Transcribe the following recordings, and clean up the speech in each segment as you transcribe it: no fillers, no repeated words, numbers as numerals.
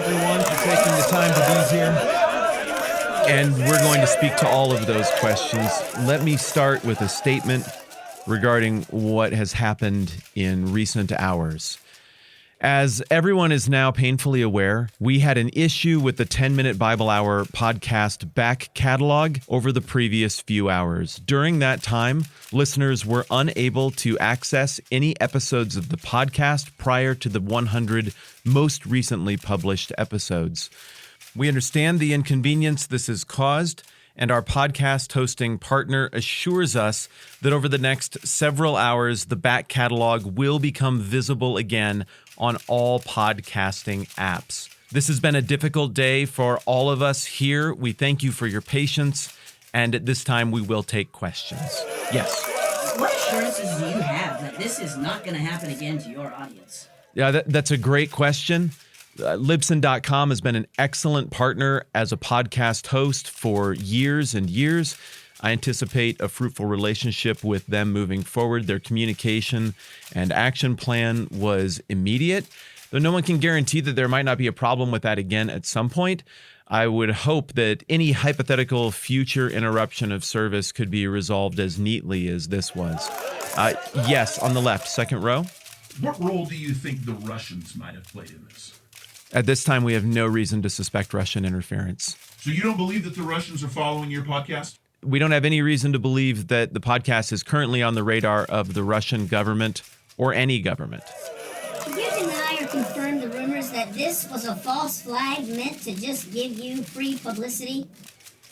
everyone, for taking the time to be here. And we're going to speak to all of those questions. Let me start with a statement regarding what has happened in recent hours. As everyone is now painfully aware, we had an issue with the 10-Minute Bible Hour podcast back catalog over the previous few hours. During that time, listeners were unable to access any episodes of the podcast prior to the 100 most recently published episodes. We understand the inconvenience this has caused, and our podcast hosting partner assures us that over the next several hours, the back catalog will become visible again on all podcasting apps. This has been a difficult day for all of us here. We thank you for your patience, and at this time, we will take questions. Yes? What assurances do you have that this is not going to happen again to your audience? Yeah, that's a great question. Libsyn.com has been an excellent partner as a podcast host for years and years. I anticipate a fruitful relationship with them moving forward. Their communication and action plan was immediate. Though no one can guarantee that there might not be a problem with that again at some point, I would hope that any hypothetical future interruption of service could be resolved as neatly as this was. Yes, on the left, second row. What role do you think the Russians might have played in this? At this time, we have no reason to suspect Russian interference. So you don't believe that the Russians are following your podcast? We don't have any reason to believe that the podcast is currently on the radar of the Russian government or any government. Do you deny or confirm the rumors that this was a false flag meant to just give you free publicity?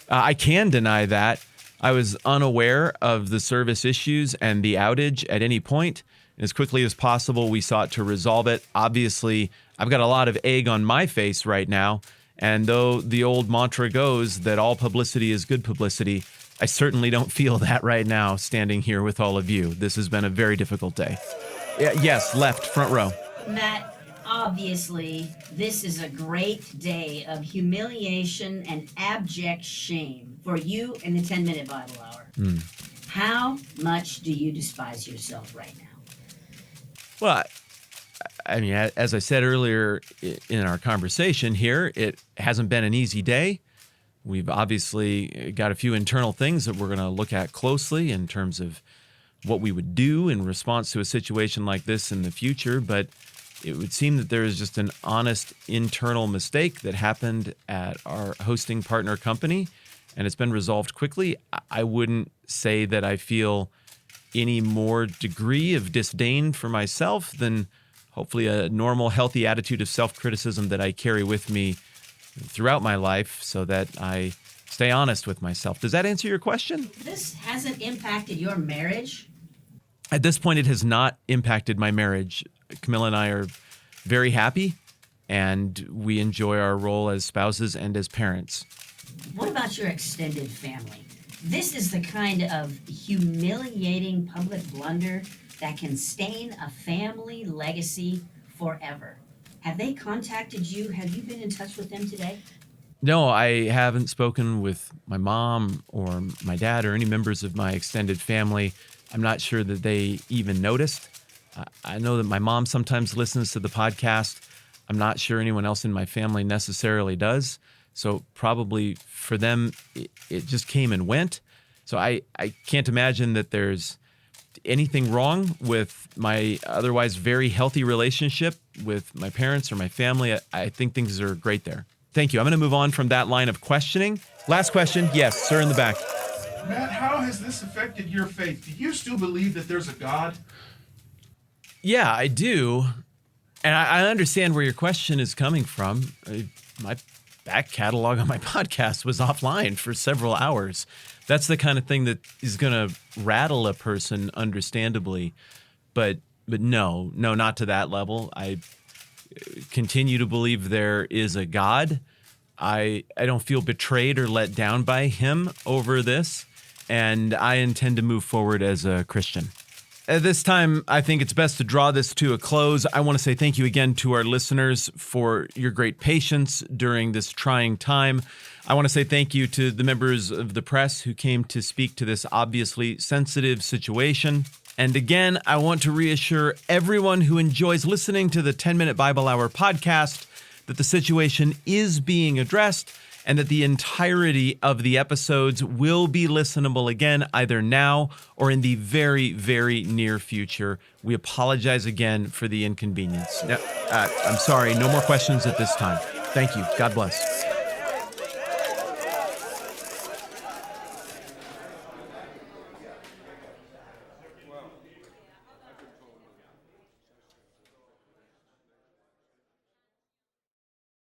I can deny that. I was unaware of the service issues and the outage at any point. As quickly as possible, we sought to resolve it. Obviously, I've got a lot of egg on my face right now. And though the old mantra goes that all publicity is good publicity, I certainly don't feel that right now standing here with all of you. This has been a very difficult day. Yes, left, front row. Matt, obviously, this is a great day of humiliation and abject shame for you and the 10-Minute Bible Hour. How much do you despise yourself right now? Well, I mean, as I said earlier in our conversation here, it hasn't been an easy day. We've obviously got a few internal things that we're going to look at closely in terms of what we would do in response to a situation like this in the future. But it would seem that there is just an honest internal mistake that happened at our hosting partner company, and it's been resolved quickly. I wouldn't say that I feel any more degree of disdain for myself than hopefully a normal, healthy attitude of self-criticism that I carry with me throughout my life so that I stay honest with myself. Does that answer your question? This hasn't impacted your marriage? At this point, it has not impacted my marriage. Camilla and I are very happy, and we enjoy our role as spouses and as parents. What about your extended family? This is the kind of humiliating public blunder that can stain a family legacy forever. Have they contacted you? Have you been in touch with them today? No, I haven't spoken with my mom or my dad or any members of my extended family. I'm not sure that they even noticed. I know that my mom sometimes listens to the podcast. I'm not sure anyone else in my family necessarily does. So probably for them, it just came and went. So I can't imagine that there's anything wrong with my otherwise very healthy relationship with my parents or my family. I think things are great there. Thank you. I'm going to move on from that line of questioning. Last question. Yes, sir in the back. Matt, how has this affected your faith? Do you still believe that there's a God? Yeah, I do. And I understand where your question is coming from. My back catalog on my podcast was offline for several hours. That's the kind of thing that is going to rattle a person, understandably. But no, not to that level. I continue to believe there is a God. I don't feel betrayed or let down by him over this, and I intend to move forward as a Christian. At this time, I think it's best to draw this to a close. I want to say thank you again to our listeners for your great patience during this trying time. I want to say thank you to the members of the press who came to speak to this obviously sensitive situation. And again, I want to reassure everyone who enjoys listening to the 10-Minute Bible Hour podcast that the situation is being addressed and that the entirety of the episodes will be listenable again, either now or in the very, very near future. We apologize again for the inconvenience. Now, I'm sorry, no more questions at this time. Thank you. God bless.